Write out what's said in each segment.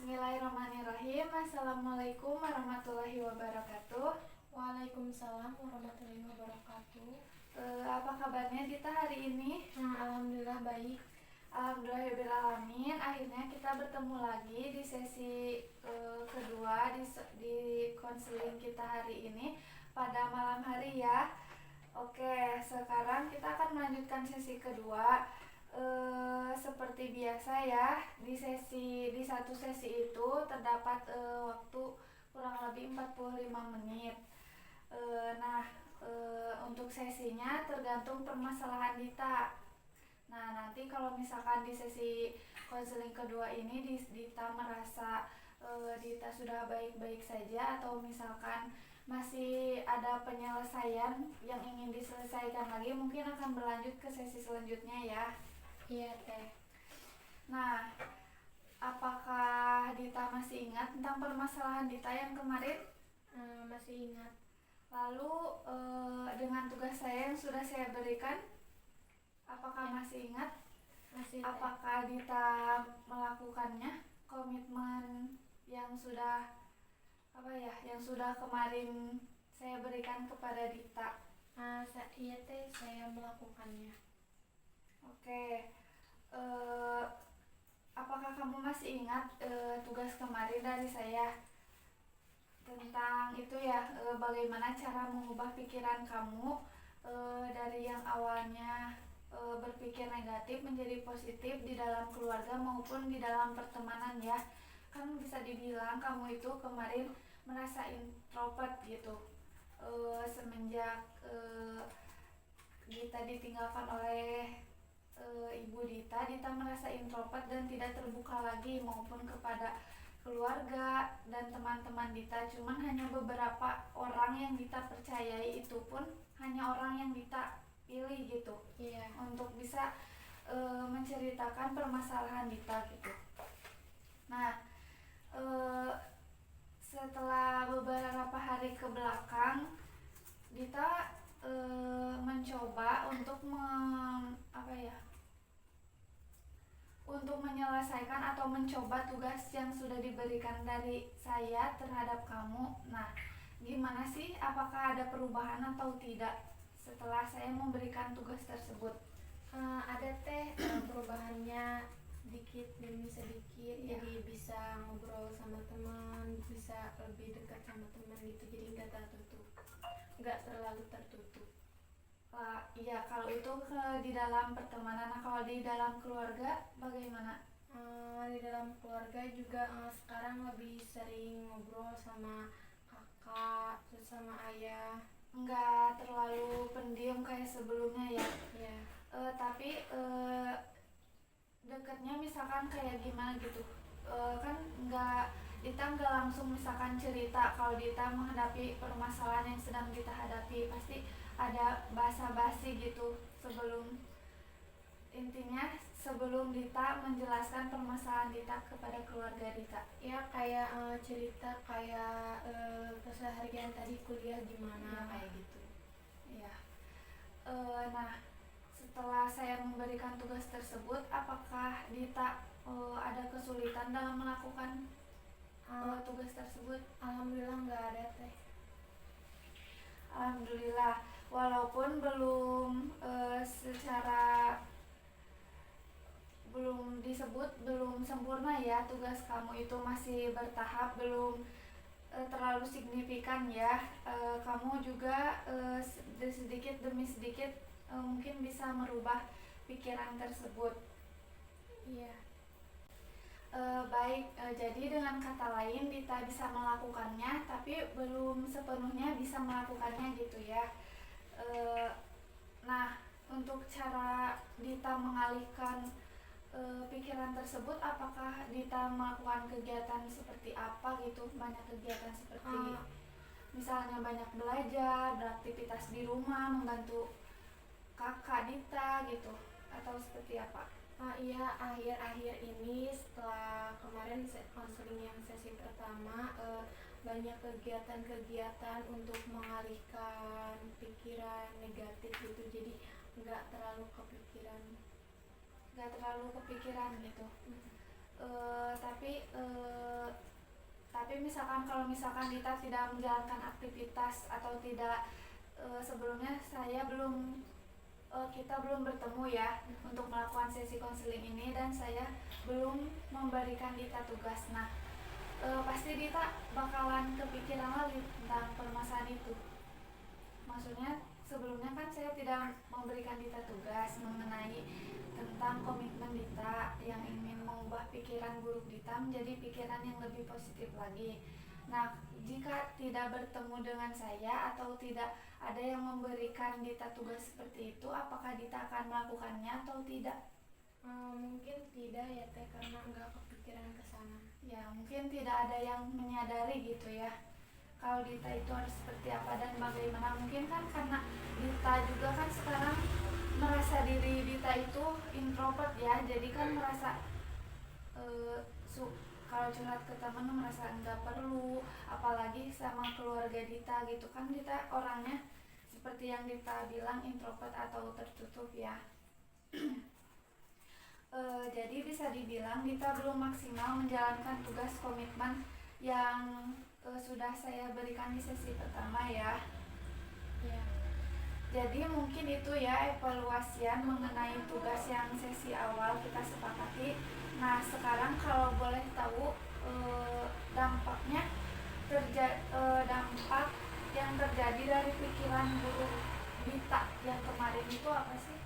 Bismillahirrahmanirrahim. Assalamualaikum warahmatullahi wabarakatuh. Waalaikumsalam warahmatullahi wabarakatuh. Apa kabarnya Dita hari ini? Alhamdulillah baik. Alhamdulillahirrahmanirrahim. Akhirnya kita bertemu lagi di sesi kedua di konseling kita hari ini pada malam hari ya. Oke, sekarang kita akan melanjutkan sesi kedua. Seperti biasa ya, di satu sesi itu terdapat waktu kurang lebih 45 menit. Untuk sesinya tergantung permasalahan Dita. Nah, nanti kalau misalkan di sesi konseling kedua ini Dita merasa Dita sudah baik-baik saja, atau misalkan masih ada penyelesaian yang ingin diselesaikan lagi, mungkin akan berlanjut ke sesi selanjutnya ya. Iya teh. Nah, apakah Dita masih ingat tentang permasalahan Dita yang kemarin? Masih ingat. Lalu dengan tugas saya yang sudah saya berikan, apakah masih ingat? Masih teh. Apakah Dita melakukannya? Komitmen yang sudah kemarin saya berikan kepada Dita. Iya teh, saya melakukannya. Oke. Apakah kamu masih ingat tugas kemarin dari saya tentang itu ya, bagaimana cara mengubah pikiran kamu dari yang awalnya berpikir negatif menjadi positif di dalam keluarga maupun di dalam pertemanan ya. Kan bisa dibilang kamu itu kemarin merasa introvert gitu. Semenjak Dita ditinggalkan oleh Ibu Dita merasa introvert dan tidak terbuka lagi maupun kepada keluarga dan teman-teman Dita. Cuman hanya beberapa orang yang Dita percayai, itu pun hanya orang yang Dita pilih gitu. Iya. Untuk bisa menceritakan permasalahan Dita gitu. Nah, setelah beberapa hari ke belakang, Dita mencoba untuk menyelesaikan atau mencoba tugas yang sudah diberikan dari saya terhadap kamu. Nah, gimana sih, apakah ada perubahan atau tidak setelah saya memberikan tugas tersebut? Ada teh, perubahannya sedikit demi sedikit ya. Jadi bisa ngobrol sama teman, bisa lebih dekat sama teman gitu, jadi nggak terlalu tertutup. Iya, kalau itu di dalam pertemanan. Nah, kalau di dalam keluarga bagaimana? Di dalam keluarga juga sekarang lebih sering ngobrol sama kakak, terus sama ayah. Nggak terlalu pendiam kayak sebelumnya ya. Ya. Tapi dekatnya misalkan kayak gimana gitu. Kan Dita nggak langsung misalkan cerita kalau Dita menghadapi permasalahan yang sedang Dita hadapi. Pasti ada basa-basi gitu sebelum Dita menjelaskan permasalahan Dita kepada keluarga Dita. Ya, kayak cerita kayak keseharian tadi kuliah gimana, kayak gitu. Ya. Nah, setelah saya memberikan tugas tersebut, apakah Dita ada kesulitan dalam melakukan tugas tersebut? Alhamdulillah nggak ada teh. Alhamdulillah, walaupun belum sempurna ya, tugas kamu itu masih bertahap, belum terlalu signifikan ya. Kamu juga sedikit demi sedikit mungkin bisa merubah pikiran tersebut. Iya. Baik, jadi dengan kata lain Dita bisa melakukannya, tapi belum sepenuhnya bisa melakukannya gitu ya. Nah, untuk cara Dita mengalihkan pikiran tersebut, apakah Dita melakukan kegiatan seperti apa gitu? Banyak kegiatan seperti misalnya banyak belajar, beraktivitas di rumah, membantu kakak Dita gitu, atau seperti apa? Iya, akhir-akhir ini setelah kemarin konseling yang sesi pertama, banyak kegiatan-kegiatan untuk mengalihkan pikiran negatif gitu, jadi nggak terlalu kepikiran gitu. Tapi misalkan kalau misalkan Dita tidak menjalankan aktivitas atau tidak, sebelumnya kita belum bertemu ya untuk melakukan sesi konseling ini, dan saya belum memberikan Dita tugas. Nah, pasti Dita bakalan kepikiran lagi tentang permasalahan itu. Maksudnya sebelumnya kan saya tidak memberikan Dita tugas mengenai tentang komitmen Dita yang ingin mengubah pikiran buruk Dita menjadi pikiran yang lebih positif lagi. Nah, jika tidak bertemu dengan saya atau tidak ada yang memberikan Dita tugas seperti itu, apakah Dita akan melakukannya atau tidak? Mungkin tidak ya teh, karena nggak kepikiran ke sana. Ya, mungkin tidak ada yang menyadari gitu ya, kalau Dita itu harus seperti apa dan bagaimana. Mungkin kan karena Dita juga kan sekarang merasa diri Dita itu introvert ya, jadi kan merasa kalau curhat ke teman merasa nggak perlu, apalagi sama keluarga Dita gitu kan. Dita orangnya seperti yang Dita bilang introvert atau tertutup ya. Jadi bisa dibilang Dita belum maksimal menjalankan tugas komitmen yang sudah saya berikan di sesi pertama ya. Ya. Jadi mungkin itu ya evaluasian mengenai tugas yang sesi awal kita sepakati. Nah, sekarang kalau boleh tahu, dampaknya dampak yang terjadi dari pikiran buruk Dita yang kemarin itu apa sih?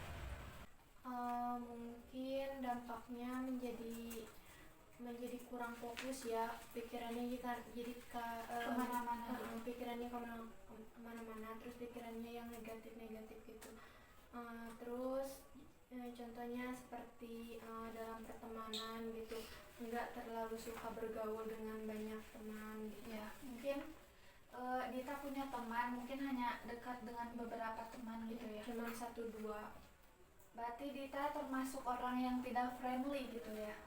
Mungkin dampaknya menjadi kurang fokus ya, pikirannya jadi Kemana-mana. pikirannya kemana-mana, terus pikirannya yang negatif gitu. Terus contohnya seperti dalam pertemanan gitu, nggak terlalu suka bergaul dengan banyak teman gitu. Ya, mungkin Dita punya teman, mungkin hanya dekat dengan beberapa teman gitu ya. Cuma 1-2. Berarti Dita termasuk orang yang tidak friendly gitu ya.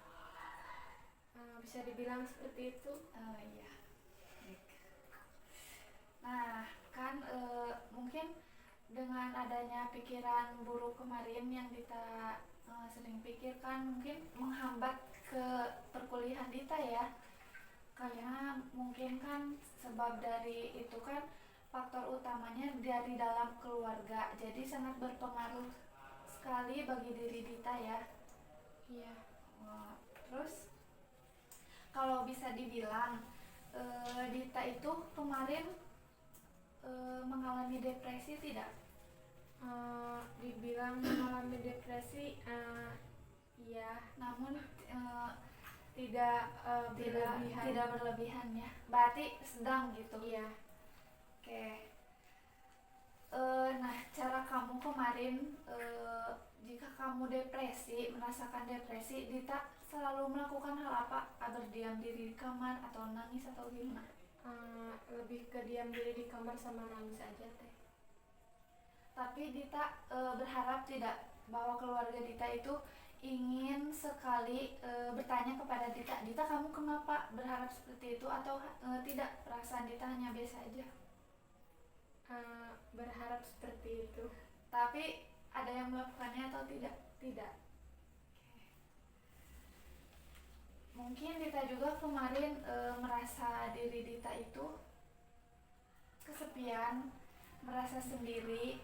Bisa dibilang seperti itu. Iya. Nah, kan mungkin dengan adanya pikiran buruk kemarin yang Dita sering pikirkan, mungkin menghambat ke perkuliahan Dita ya. Karena mungkin kan sebab dari itu kan faktor utamanya dari dalam keluarga, jadi sangat berpengaruh sekali bagi diri Dita ya. Iya. Terus kalau bisa dibilang Dita itu kemarin mengalami depresi tidak? Dibilang mengalami depresi, iya, Namun tidak berlebihan ya. Berarti sedang gitu. Iya. Oke. Nah, cara kamu kemarin, jika kamu merasakan depresi, Dita selalu melakukan hal apa? Berdiam diri di kamar atau nangis atau gimana? Lebih ke diam diri di kamar sama nangis aja teh. Tapi Dita berharap tidak bahwa keluarga Dita itu ingin sekali bertanya kepada Dita, Dita kamu kenapa berharap seperti itu, atau tidak, perasaan Dita hanya biasa aja? Berharap seperti itu. Tapi ada yang melakukannya atau tidak? Tidak. Mungkin Dita juga kemarin merasa diri Dita itu kesepian, merasa sendiri.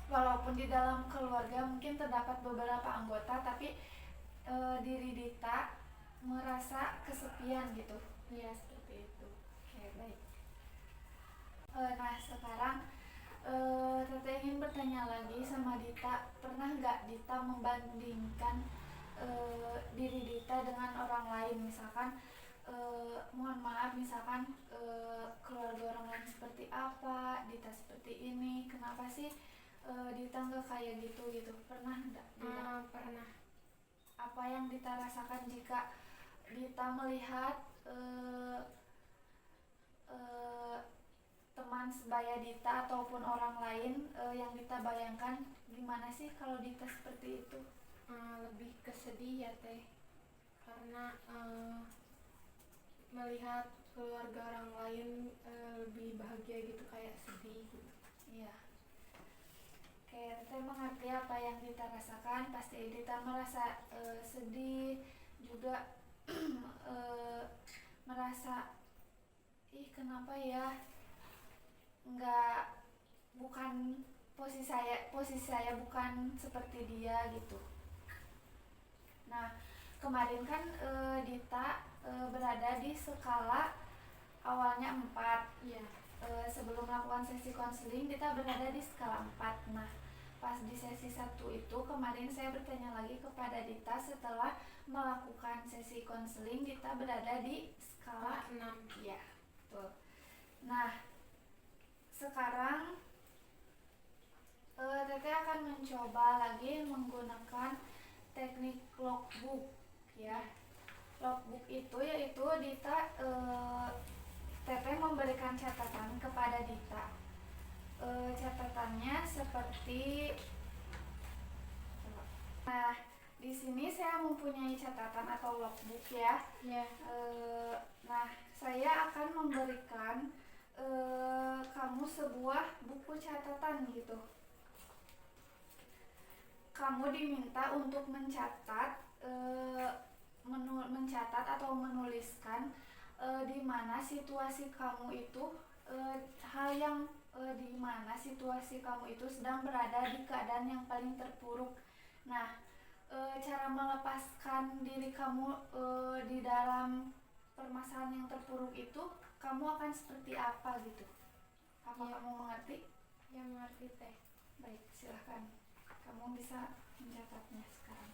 Walaupun di dalam keluarga mungkin terdapat beberapa anggota, tapi diri Dita merasa kesepian gitu. Ya, seperti itu. Oke, baik. Nah, sekarang Tete ingin bertanya lagi sama Dita, pernah nggak Dita membandingkan diri Dita dengan orang lain? Misalkan mohon maaf, misalkan keluarga orang lain seperti apa, Dita seperti ini, kenapa sih Dita nggak kayak gitu? Pernah nggak Dita? Pernah. Apa yang Dita rasakan jika Dita melihat teman sebaya Dita ataupun orang lain yang Dita bayangkan, gimana sih kalau Dita seperti itu? Lebih kesedih ya teh, karena melihat keluarga orang lain lebih bahagia gitu, kayak sedih gitu. Iya. Oke, saya mengerti apa yang Dita rasakan. Pasti Dita merasa sedih juga eh, merasa ih kenapa ya nggak, bukan posisi saya bukan seperti dia gitu. Nah kemarin kan Dita berada di skala awalnya 4. Iya. Sebelum melakukan sesi konseling Dita berada di skala 4. Nah pas di sesi 1 itu kemarin saya bertanya lagi kepada Dita, setelah melakukan sesi konseling Dita berada di skala 6. ya betul. Nah sekarang Teteh akan mencoba lagi menggunakan teknik logbook ya. Logbook itu yaitu Dita Teteh memberikan catatan kepada Dita. Catatannya seperti, nah di sini saya mempunyai catatan atau logbook ya. Ya. Nah saya akan memberikan kamu sebuah buku catatan gitu. Kamu diminta untuk mencatat atau menuliskan di mana situasi kamu itu hal yang di mana situasi kamu itu sedang berada di keadaan yang paling terpuruk. Nah, cara melepaskan diri kamu di dalam permasalahan yang terpuruk itu, kamu akan seperti apa gitu? Apa Ya. kamu mengerti? Ya mengerti Teh. Baik, silahkan. Kamu bisa mencatatnya sekarang.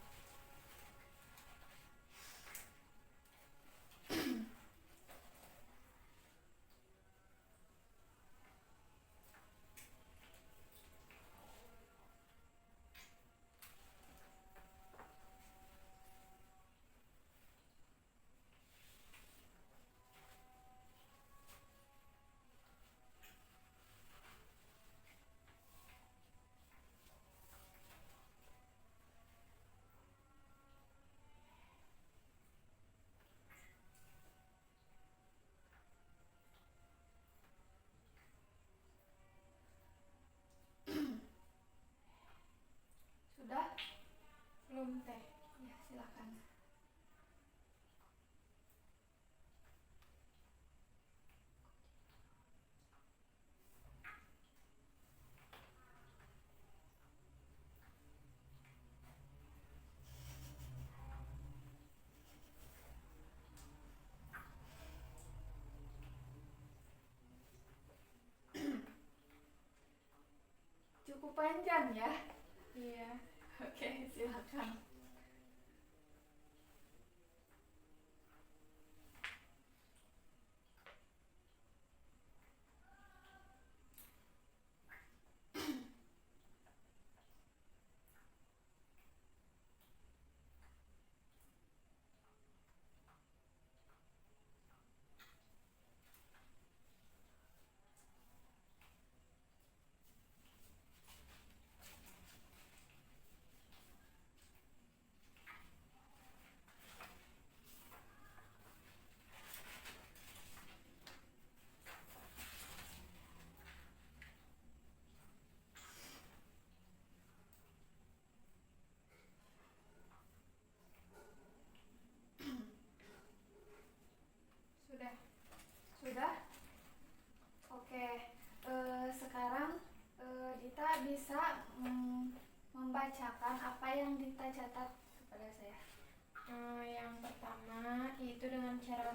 Sudah? Belum Teh. Ya, silakan. Cukup panjang ya. Iya. Oke, silakan. Sudah. Sudah? Oke. Sekarang Dita bisa membacakan apa yang Dita catat kepada saya. Yang pertama itu dengan cara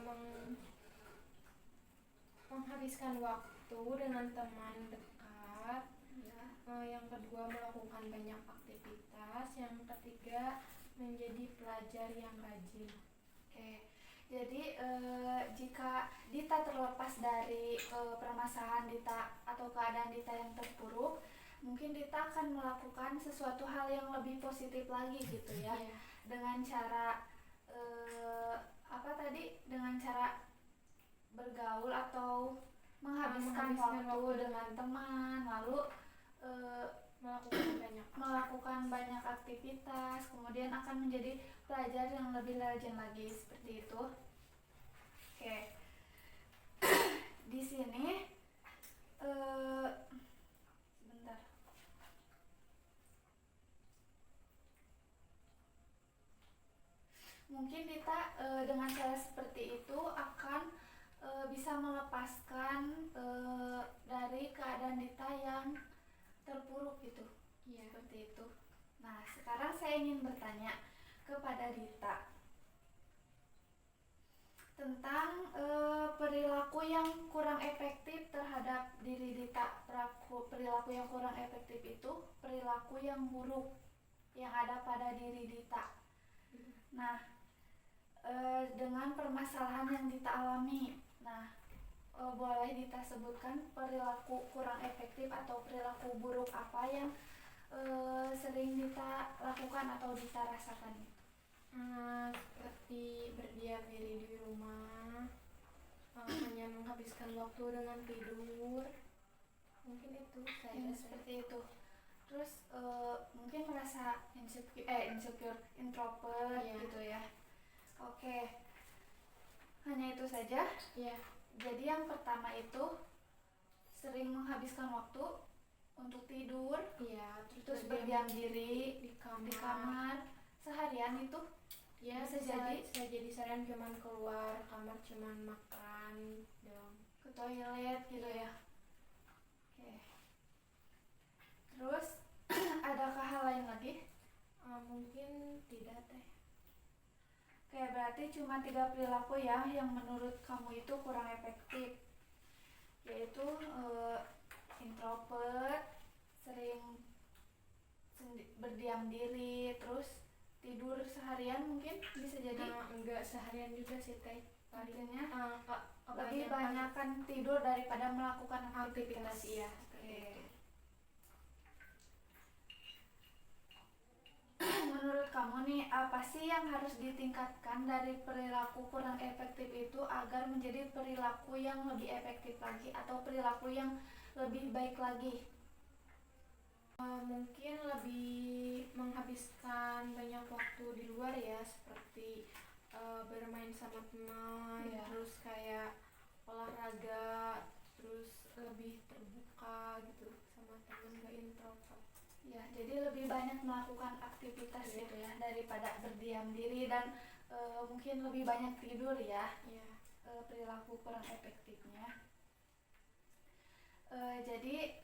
menghabiskan waktu dengan teman dekat. Ya. Yang kedua melakukan banyak aktivitas. Yang ketiga menjadi pelajar yang rajin. Oke. Jadi jika Dita terlepas dari permasalahan Dita atau keadaan Dita yang terpuruk, mungkin Dita akan melakukan sesuatu hal yang lebih positif lagi gitu ya. Iya. Dengan cara apa tadi? Dengan cara bergaul atau menghabiskan waktu dengan teman, lalu melakukan banyak aktivitas, kemudian akan menjadi pelajar yang lebih rajin lagi seperti itu. Oke. Di sini sebentar. Mungkin Dita dengan cara seperti itu akan bisa melepaskan dari keadaan Dita yang terpuruk gitu. Iya. Seperti itu. Nah, sekarang saya ingin bertanya kepada Dita tentang perilaku yang kurang efektif terhadap diri Dita. Perilaku yang kurang efektif itu perilaku yang buruk yang ada pada diri Dita. Nah, dengan permasalahan yang Dita alami, nah boleh Dita sebutkan perilaku kurang efektif atau perilaku buruk apa yang sering Dita lakukan atau Dita rasakan? Seperti berdiam diri di rumah, hanya menghabiskan waktu dengan tidur, mungkin itu saja. Seperti itu. Terus mungkin merasa insecure, introvert Iya. gitu ya. Oke, hanya itu saja. Iya. Jadi yang pertama itu sering menghabiskan waktu untuk tidur, Iya, terus berdiam diri di di kamar seharian itu. Ya, bisa jadi seharian cuman keluar kamar, cuman makan doang, ke toilet gitu ya. Oke. Terus adakah hal lain lagi? mungkin tidak teh. Oke, berarti cuma 3 perilaku ya yang menurut kamu itu kurang efektif, yaitu introvert, sering berdiam diri, terus tidur seharian mungkin bisa jadi. Enggak seharian juga sih teh, Artinya lebih lebih banyakkan tidur daripada melakukan aktivitas. Iya. Oke. Menurut kamu nih, apa sih yang harus ditingkatkan dari perilaku kurang efektif itu agar menjadi perilaku yang lebih efektif lagi atau perilaku yang lebih baik lagi? Mungkin lebih menghabiskan banyak waktu di luar ya, seperti bermain sama teman, Iya. terus kayak olahraga, terus lebih terbuka gitu sama teman, gak introvert. Ya, jadi lebih banyak melakukan aktivitas gitu ya daripada berdiam diri dan mungkin lebih banyak tidur ya. Iya. Perilaku kurang efektifnya. Jadi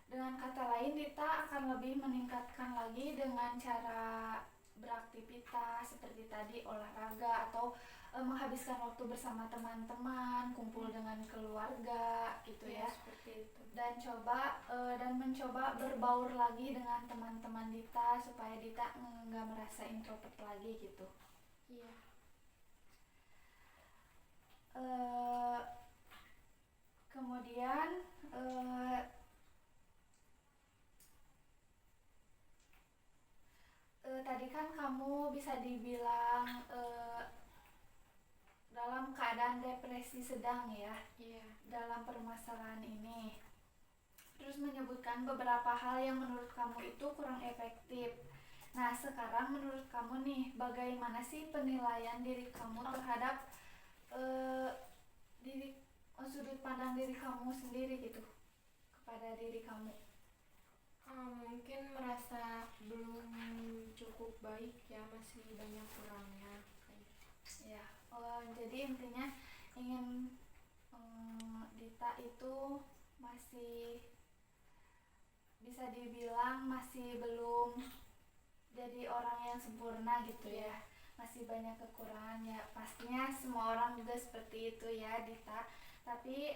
dengan kata lain Dita akan lebih meningkatkan lagi dengan cara beraktivitas seperti tadi olahraga atau menghabiskan waktu bersama teman-teman, kumpul dengan keluarga gitu ya. Seperti itu. Dan mencoba berbaur lagi dengan teman-teman Dita supaya Dita nggak merasa introvert lagi gitu. Iya. Kemudian tadi kan kamu bisa dibilang dalam keadaan depresi sedang ya. Iya. Dalam permasalahan ini. Terus menyebutkan beberapa hal yang menurut kamu itu kurang efektif. Nah, sekarang menurut kamu nih, bagaimana sih penilaian diri kamu terhadap sudut pandang diri kamu sendiri gitu kepada diri kamu? Mungkin merasa belum cukup baik ya, masih banyak kurangnya. Ya, jadi intinya ingin Dita itu masih bisa dibilang masih belum jadi orang yang sempurna gitu ya, masih banyak kekurangan ya. Pastinya semua orang juga seperti itu ya Dita, tapi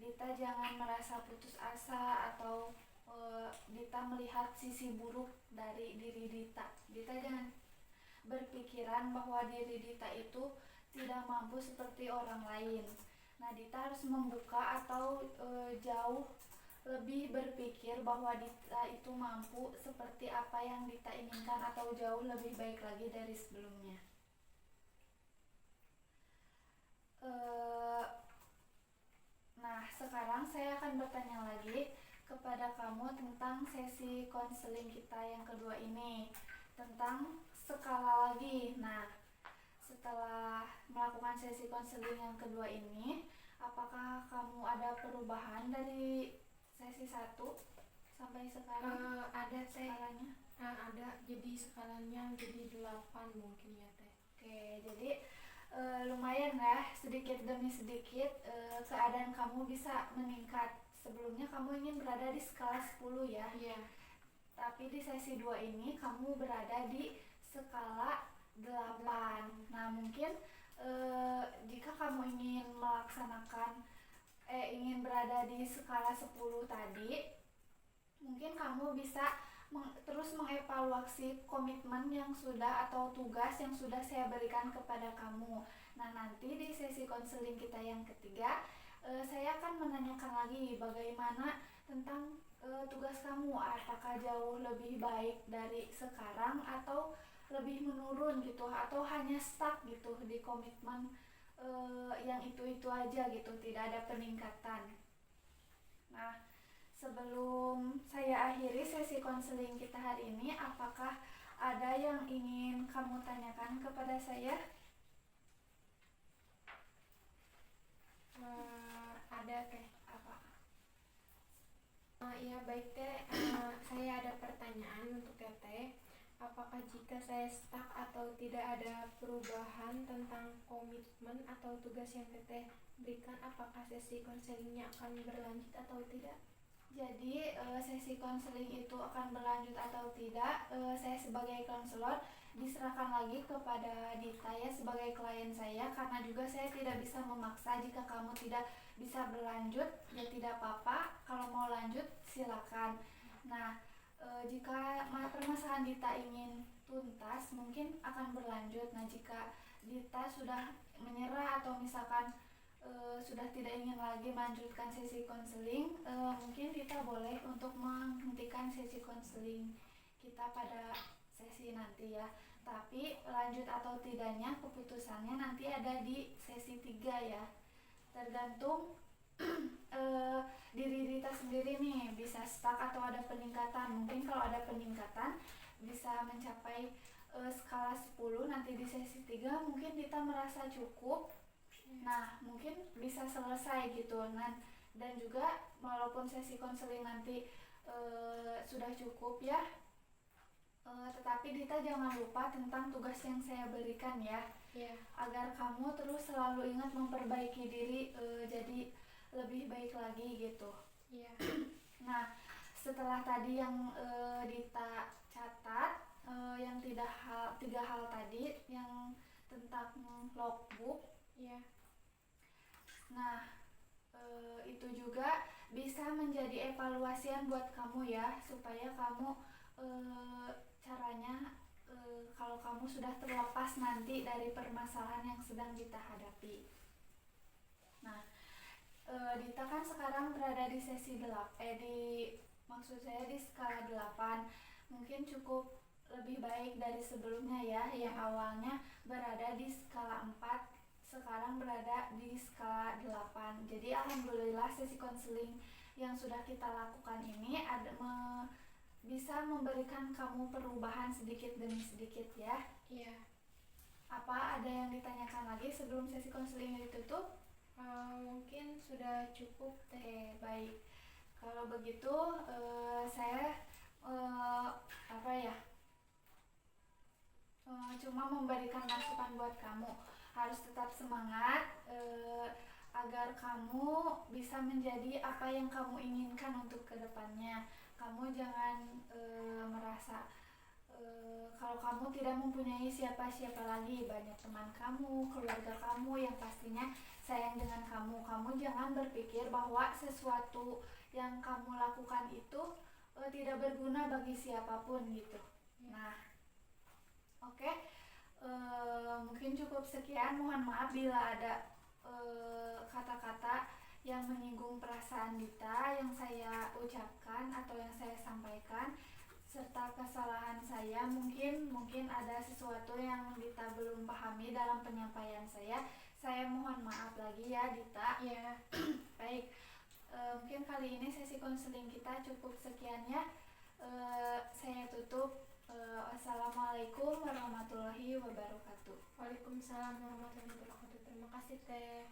Dita jangan merasa putus asa atau Dita melihat sisi buruk dari diri Dita. Dita jangan berpikiran bahwa diri Dita itu tidak mampu seperti orang lain. Nah, Dita harus membuka atau jauh lebih berpikir bahwa Dita itu mampu seperti apa yang Dita inginkan atau jauh lebih baik lagi dari sebelumnya. Nah, sekarang saya akan bertanya lagi kepada kamu tentang sesi konseling kita yang kedua ini, tentang skala lagi. Nah, setelah melakukan sesi konseling yang kedua ini, apakah kamu ada perubahan dari sesi 1 sampai sekarang? Ada teh. Skalanya? Ada, jadi skalanya jadi 8 mungkin ya teh. Oke, jadi lumayan ya, sedikit demi sedikit keadaan kamu bisa meningkat. Sebelumnya kamu ingin berada di skala 10 ya. Iya. Tapi di sesi 2 ini kamu berada di skala 8. Nah, mungkin jika kamu ingin melaksanakan ingin berada di skala 10 tadi, mungkin kamu bisa terus mengevaluasi komitmen yang sudah atau tugas yang sudah saya berikan kepada kamu. Nah, nanti di sesi konseling kita yang ketiga, saya akan menanyakan lagi bagaimana tentang tugas kamu, apakah jauh lebih baik dari sekarang atau lebih menurun gitu, atau hanya stuck gitu di komitmen yang itu aja gitu, tidak ada peningkatan. Nah, sebelum saya akhiri sesi konseling kita hari ini, apakah ada yang ingin kamu tanyakan kepada saya? Ada teh. Apa? Ya baik teh, saya ada pertanyaan untuk teteh. Apakah jika saya stuck atau tidak ada perubahan tentang komitmen atau tugas yang teteh berikan, apakah sesi konselingnya akan berlanjut atau tidak? Jadi sesi konseling itu akan berlanjut atau tidak, saya sebagai konselor diserahkan lagi kepada Dita ya, sebagai klien saya, karena juga saya tidak bisa memaksa. Jika kamu tidak bisa berlanjut ya tidak apa-apa, kalau mau lanjut silakan. Nah, jika permasalahan Dita ingin tuntas mungkin akan berlanjut. Nah, jika Dita sudah menyerah atau misalkan sudah tidak ingin lagi melanjutkan sesi konseling, mungkin Dita boleh untuk menghentikan sesi konseling kita pada sesi nanti ya. Tapi lanjut atau tidaknya keputusannya nanti ada di sesi 3 ya. Tergantung diri Dita sendiri nih, bisa stuck atau ada peningkatan. Mungkin kalau ada peningkatan bisa mencapai skala 10 nanti di sesi 3 mungkin Dita merasa cukup. Nah, mungkin bisa selesai gitu. Dan juga walaupun sesi konseling nanti sudah cukup ya, tetapi Dita jangan lupa tentang tugas yang saya berikan ya. Agar kamu terus selalu ingat memperbaiki diri, jadi lebih baik lagi gitu. Nah, setelah tadi yang Dita catat, yang 3 hal tadi yang tentang logbook. Nah, itu juga bisa menjadi evaluasian buat kamu ya, supaya kamu caranya kalau kamu sudah terlepas nanti dari permasalahan yang sedang Dita hadapi. Nah, Dita kan sekarang berada di sesi 8, maksud saya di skala 8. Mungkin cukup lebih baik dari sebelumnya ya, yang awalnya berada di skala 4, sekarang berada di skala 8. Jadi alhamdulillah sesi konseling yang sudah kita lakukan ini bisa memberikan kamu perubahan sedikit demi sedikit ya. Apa ada yang ditanyakan lagi sebelum sesi konseling ditutup? Mungkin sudah cukup teh. Baik, kalau begitu saya cuma memberikan masukan buat kamu, harus tetap semangat agar kamu bisa menjadi apa yang kamu inginkan untuk kedepannya. Kamu jangan merasa kalau kamu tidak mempunyai siapa-siapa lagi, banyak teman kamu, keluarga kamu yang pastinya sayang dengan kamu. Kamu jangan berpikir bahwa sesuatu yang kamu lakukan itu tidak berguna bagi siapapun gitu. Nah, oke. Mungkin cukup sekian. Mohon maaf bila ada kata-kata yang menyinggung perasaan Dita yang saya ucapkan atau yang saya sampaikan, serta kesalahan saya. Mungkin ada sesuatu yang Dita belum pahami dalam penyampaian saya. Saya mohon maaf lagi ya Dita. Baik, mungkin kali ini sesi konseling kita cukup sekian ya. Saya tutup. Wassalamualaikum warahmatullahi wabarakatuh. Waalaikumsalam warahmatullahi wabarakatuh. Terima kasih teh.